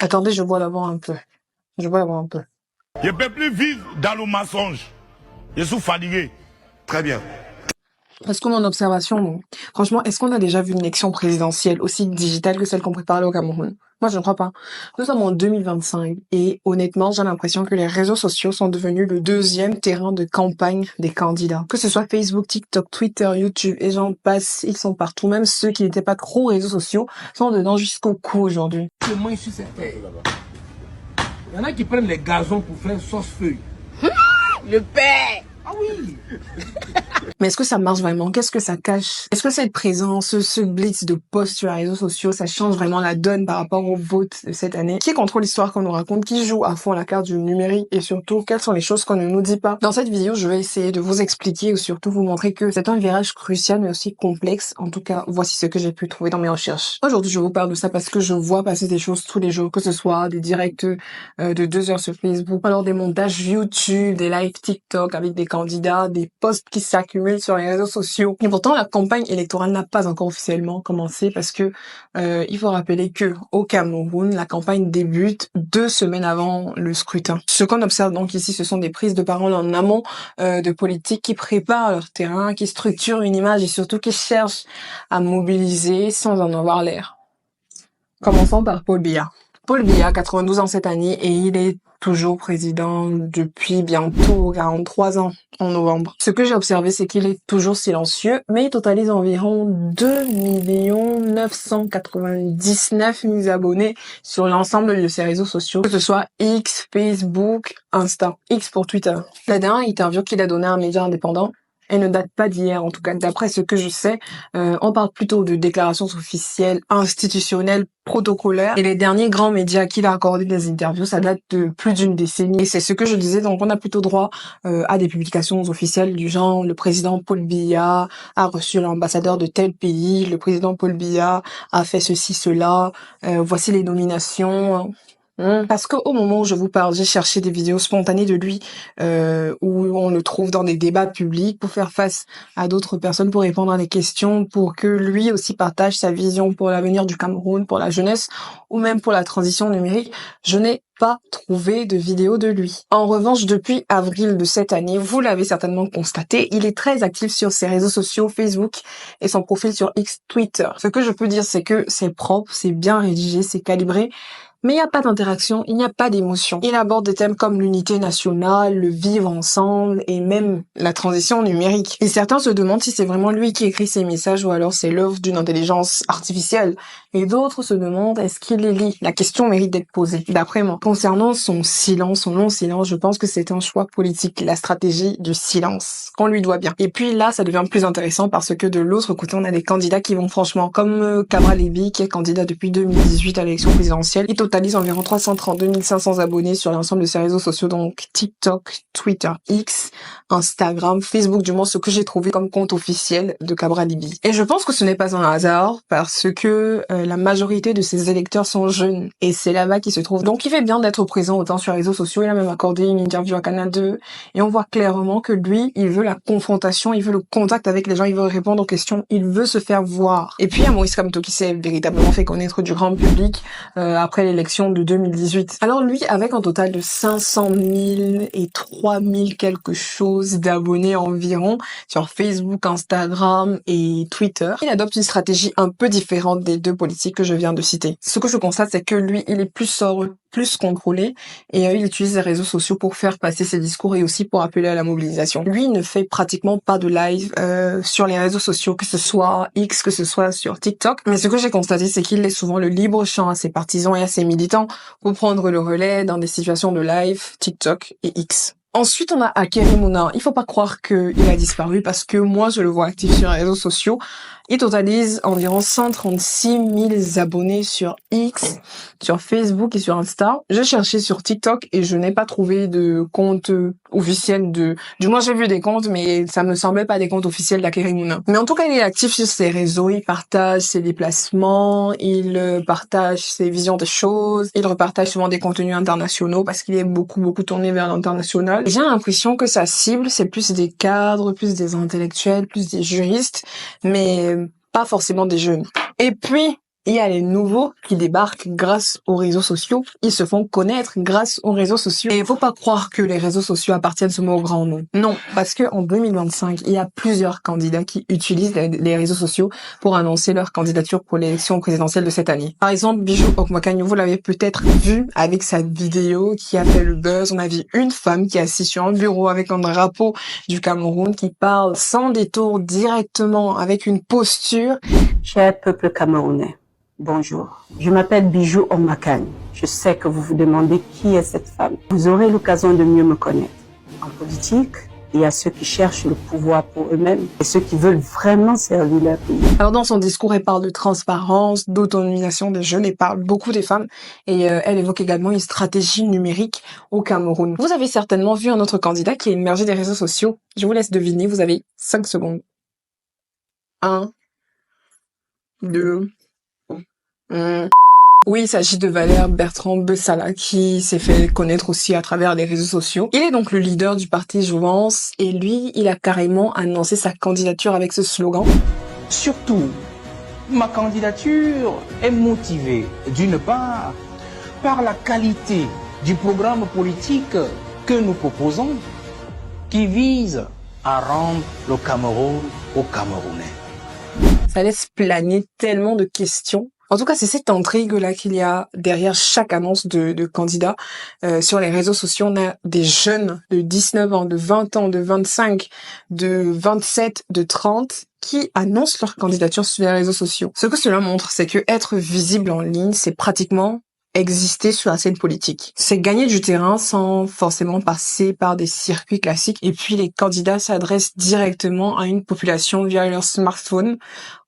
Attendez, je bois d'abord un peu. Je bois d'abord un peu. Je ne peux plus vivre dans le mensonge. Je suis fatigué. Très bien. Parce que mon observation, bon, franchement, est-ce qu'on a déjà vu une élection présidentielle aussi digitale que celle qu'on prépare au Cameroun? Moi, je ne crois pas. Nous sommes en 2025 et honnêtement, j'ai l'impression que les réseaux sociaux sont devenus le deuxième terrain de campagne des candidats. Que ce soit Facebook, TikTok, Twitter, YouTube et j'en passe, ils sont partout. Même ceux qui n'étaient pas trop réseaux sociaux sont dedans jusqu'au cou aujourd'hui. Moi, ici, c'est fait. Il y en a qui prennent les gazons pour faire sauce feuille. Le père! Ah oui! Mais est-ce que ça marche vraiment? Qu'est-ce que ça cache? Est-ce que cette présence, ce blitz de posts sur les réseaux sociaux, ça change vraiment la donne par rapport au vote de cette année? Qui contrôle l'histoire qu'on nous raconte? Qui joue à fond la carte du numérique? Et surtout, quelles sont les choses qu'on ne nous dit pas? Dans cette vidéo, je vais essayer de vous expliquer ou surtout vous montrer que c'est un virage crucial mais aussi complexe. En tout cas, voici ce que j'ai pu trouver dans mes recherches. Aujourd'hui, je vous parle de ça parce que je vois passer des choses tous les jours, que ce soit des directs de 2 heures sur Facebook, alors des montages YouTube, des lives TikTok avec des candidats, des posts qui s'accumulent sur les réseaux sociaux. Et pourtant, la campagne électorale n'a pas encore officiellement commencé parce que il faut rappeler que au Cameroun, la campagne débute 2 semaines avant le scrutin. Ce qu'on observe donc ici, ce sont des prises de parole en amont de politiques qui préparent leur terrain, qui structurent une image et surtout qui cherchent à mobiliser sans en avoir l'air. Commençons par Paul Biya. Paul Biya, 92 ans cette année, et il est toujours président depuis bientôt 43 ans en novembre. Ce que j'ai observé, c'est qu'il est toujours silencieux, mais il totalise environ 2 999 000 abonnés sur l'ensemble de ses réseaux sociaux, que ce soit X, Facebook, Insta, X pour Twitter. La dernière interview qu'il a donnée à un média indépendant, elle ne date pas d'hier, en tout cas, d'après ce que je sais, on parle plutôt de déclarations officielles, institutionnelles, protocolaires. Et les derniers grands médias qu'il a accordé des interviews, ça date de plus d'une décennie. Et c'est ce que je disais, donc on a plutôt droit à des publications officielles du genre, le président Paul Biya a reçu l'ambassadeur de tel pays, le président Paul Biya a fait ceci, cela, voici les nominations. Parce qu'au moment où je vous parle, j'ai cherché des vidéos spontanées de lui où on le trouve dans des débats publics pour faire face à d'autres personnes, pour répondre à des questions, pour que lui aussi partage sa vision pour l'avenir du Cameroun, pour la jeunesse ou même pour la transition numérique. Je n'ai pas trouvé de vidéo de lui. En revanche, depuis avril de cette année, vous l'avez certainement constaté, il est très actif sur ses réseaux sociaux, Facebook et son profil sur X, Twitter. Ce que je peux dire, c'est que c'est propre, c'est bien rédigé, c'est calibré. Mais il n'y a pas d'interaction, il n'y a pas d'émotion. Il aborde des thèmes comme l'unité nationale, le vivre ensemble et même la transition numérique. Et certains se demandent si c'est vraiment lui qui écrit ces messages ou alors c'est l'œuvre d'une intelligence artificielle. Et d'autres se demandent est-ce qu'il les lit. La question mérite d'être posée, d'après moi. Concernant son silence, son long silence, je pense que c'est un choix politique, la stratégie du silence, qu'on lui doit bien. Et puis là, ça devient plus intéressant parce que de l'autre côté, on a des candidats qui vont franchement, comme Cabra Lévy, qui est candidat depuis 2018 à l'élection présidentielle. Il totalise environ 332 500 abonnés sur l'ensemble de ses réseaux sociaux, donc TikTok, Twitter, X, Instagram, Facebook, du moins ce que j'ai trouvé comme compte officiel de Cabra Lévy. Et je pense que ce n'est pas un hasard parce que la majorité de ses électeurs sont jeunes et c'est là-bas qu'il se trouve. Donc il fait bien d'être présent autant sur les réseaux sociaux. Il a même accordé une interview à Canal 2 et on voit clairement que lui, il veut la confrontation, il veut le contact avec les gens, il veut répondre aux questions, il veut se faire voir. Et puis il y a Maurice Kamto qui s'est véritablement fait connaître du grand public après l'élection de 2018. Alors lui, avec un total de 500 000 et 3 000 quelque chose d'abonnés environ sur Facebook, Instagram et Twitter, il adopte une stratégie un peu différente des deux politiques que je viens de citer. Ce que je constate, c'est que lui, il est plus sobre, plus contrôlé et il utilise les réseaux sociaux pour faire passer ses discours et aussi pour appeler à la mobilisation. Lui, il ne fait pratiquement pas de live sur les réseaux sociaux, que ce soit X, que ce soit sur TikTok. Mais ce que j'ai constaté, c'est qu'il laisse souvent le libre champ à ses partisans et à ses militants pour prendre le relais dans des situations de live, TikTok et X. Ensuite, on a Akery Mouna. Il faut pas croire qu'il a disparu parce que moi, je le vois actif sur les réseaux sociaux. Il totalise environ 136 000 abonnés sur X, sur Facebook et sur Insta. J'ai cherché sur TikTok et je n'ai pas trouvé de compte officiel du moins j'ai vu des comptes, mais ça me semblait pas des comptes officiels d'Akery Mouna. Mais en tout cas, il est actif sur ses réseaux, il partage ses déplacements, il partage ses visions des choses, il repartage souvent des contenus internationaux parce qu'il est beaucoup tourné vers l'international. J'ai l'impression que sa cible, c'est plus des cadres, plus des intellectuels, plus des juristes, mais pas forcément des jeunes. Et puis, Il y a les nouveaux qui débarquent grâce aux réseaux sociaux. Ils se font connaître grâce aux réseaux sociaux. Et il faut pas croire que les réseaux sociaux appartiennent seulement au grand nom. Non, parce que en 2025, il y a plusieurs candidats qui utilisent les réseaux sociaux pour annoncer leur candidature pour l'élection présidentielle de cette année. Par exemple, Bijou Okmakagno, vous l'avez peut-être vu avec sa vidéo qui a fait le buzz. On a vu une femme qui est assise sur un bureau avec un drapeau du Cameroun qui parle sans détour directement avec une posture. Cher peuple camerounais, bonjour. Je m'appelle Bijou Okmakagno. Je sais que vous vous demandez qui est cette femme. Vous aurez l'occasion de mieux me connaître. En politique, il y a ceux qui cherchent le pouvoir pour eux-mêmes et ceux qui veulent vraiment servir leur pays. Alors dans son discours, elle parle de transparence, d'autonomisation des jeunes, elle parle beaucoup des femmes et elle évoque également une stratégie numérique au Cameroun. Vous avez certainement vu un autre candidat qui est émergé des réseaux sociaux. Je vous laisse deviner, vous avez 5 secondes. 1, 2... Oui, il s'agit de Valère Bertrand Bessala qui s'est fait connaître aussi à travers les réseaux sociaux. Il est donc le leader du parti Jouvence et lui, il a carrément annoncé sa candidature avec ce slogan. Surtout, ma candidature est motivée d'une part par la qualité du programme politique que nous proposons qui vise à rendre le Cameroun aux Camerounais. Ça laisse planer tellement de questions. En tout cas, c'est cette intrigue-là qu'il y a derrière chaque annonce de candidats. Sur les réseaux sociaux, on a des jeunes de 19 ans, de 20 ans, de 25, de 27, de 30 qui annoncent leur candidature sur les réseaux sociaux. Ce que cela montre, c'est que être visible en ligne, c'est pratiquement exister sur la scène politique. C'est gagner du terrain sans forcément passer par des circuits classiques. Et puis, les candidats s'adressent directement à une population via leur smartphone,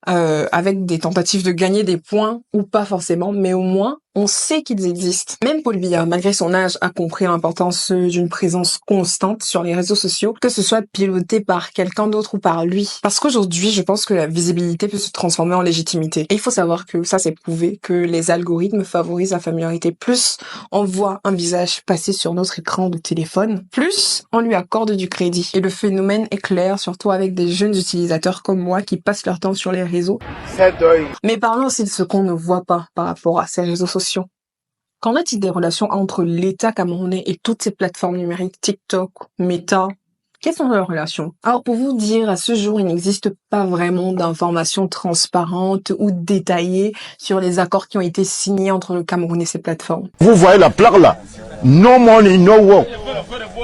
avec des tentatives de gagner des points ou pas forcément, mais au moins on sait qu'ils existent. Même Paul Biya, malgré son âge, a compris l'importance d'une présence constante sur les réseaux sociaux, que ce soit piloté par quelqu'un d'autre ou par lui. Parce qu'aujourd'hui, je pense que la visibilité peut se transformer en légitimité. Et il faut savoir que ça, c'est prouvé que les algorithmes favorisent la familiarité. Plus on voit un visage passer sur notre écran de téléphone, plus on lui accorde du crédit. Et le phénomène est clair, surtout avec des jeunes utilisateurs comme moi qui passent leur temps sur les réseaux. Mais parlons aussi de ce qu'on ne voit pas par rapport à ces réseaux sociaux. Qu'en est-il des relations entre l'État camerounais et toutes ces plateformes numériques, TikTok, Meta? Quelles sont leurs relations? Alors pour vous dire, à ce jour, il n'existe pas vraiment d'informations transparentes ou détaillées sur les accords qui ont été signés entre le Cameroun et ces plateformes. Vous voyez la plaque là? No money, no work.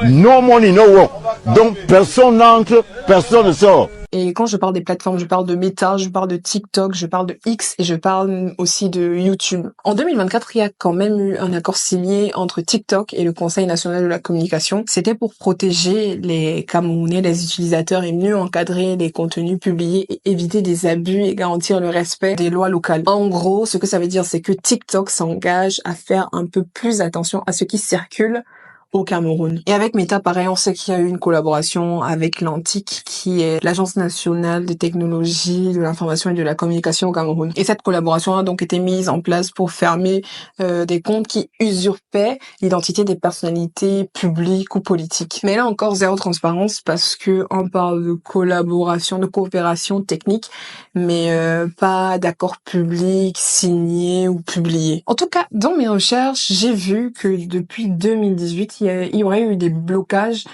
No money, no work. Donc personne n'entre, personne ne sort. Et quand je parle des plateformes, je parle de Meta, je parle de TikTok, je parle de X et je parle aussi de YouTube. En 2024, il y a quand même eu un accord signé entre TikTok et le Conseil national de la communication. C'était pour protéger les Camerounais, les utilisateurs et mieux encadrer les contenus publiés et éviter des abus et garantir le respect des lois locales. En gros, ce que ça veut dire, c'est que TikTok s'engage à faire un peu plus attention à ce qui circule au Cameroun. Et avec Meta, pareil, on sait qu'il y a eu une collaboration avec l'ANTIC, qui est l'Agence nationale des technologies, de l'information et de la communication au Cameroun. Et cette collaboration a donc été mise en place pour fermer des comptes qui usurpaient l'identité des personnalités publiques ou politiques. Mais là encore, zéro transparence parce que on parle de collaboration, de coopération technique, mais pas d'accord public signé ou publié. En tout cas, dans mes recherches, j'ai vu que depuis 2018, il y aurait eu des blocages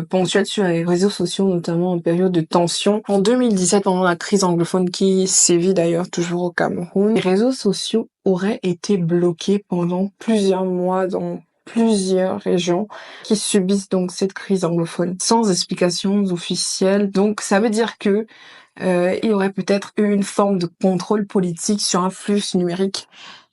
ponctuels sur les réseaux sociaux, notamment en période de tension. En 2017, pendant la crise anglophone qui sévit d'ailleurs toujours au Cameroun, les réseaux sociaux auraient été bloqués pendant plusieurs mois dans plusieurs régions qui subissent donc cette crise anglophone sans explications officielles. Donc ça veut dire que il y aurait peut-être eu une forme de contrôle politique sur un flux numérique.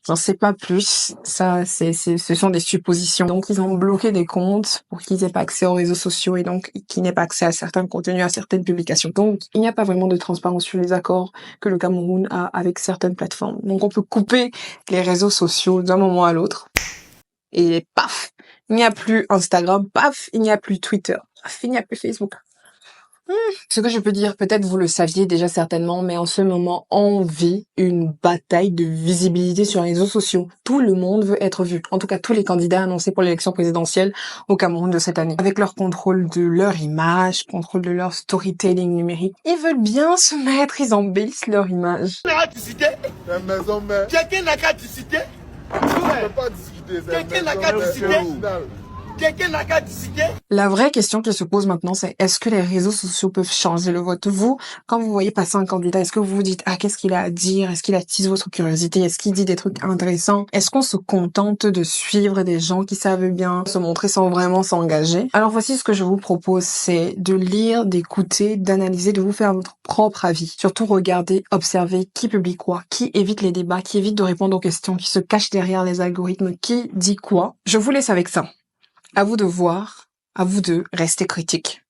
J'en sais pas plus. Ça, ce sont des suppositions. Donc, ils ont bloqué des comptes pour qu'ils aient pas accès aux réseaux sociaux et donc qu'ils n'aient pas accès à certains contenus, à certaines publications. Donc, il n'y a pas vraiment de transparence sur les accords que le Cameroun a avec certaines plateformes. Donc, on peut couper les réseaux sociaux d'un moment à l'autre. Et paf! Il n'y a plus Instagram. Paf! Il n'y a plus Twitter. Paf! Il n'y a plus Facebook. Ce que je peux dire, peut-être vous le saviez déjà certainement, mais en ce moment, on vit une bataille de visibilité sur les réseaux sociaux. Tout le monde veut être vu. En tout cas, tous les candidats annoncés pour l'élection présidentielle au Cameroun de cette année. Avec leur contrôle de leur image, contrôle de leur storytelling numérique, ils veulent bien se mettre, ils embellissent leur image. Quelqu'un n'a qu'à discuter. Quelqu'un n'a qu'à discuter. Quelqu'un n'a qu'à discuter. La vraie question qui se pose maintenant, c'est est-ce que les réseaux sociaux peuvent changer le vote? Vous, quand vous voyez passer un candidat, est-ce que vous vous dites, ah, qu'est-ce qu'il a à dire? Est-ce qu'il attise votre curiosité? Est-ce qu'il dit des trucs intéressants? Est-ce qu'on se contente de suivre des gens qui savent bien se montrer sans vraiment s'engager? Alors voici ce que je vous propose, c'est de lire, d'écouter, d'analyser, de vous faire votre propre avis. Surtout regardez, observez qui publie quoi, qui évite les débats, qui évite de répondre aux questions, qui se cache derrière les algorithmes, qui dit quoi. Je vous laisse avec ça. À vous de voir, à vous de rester critique.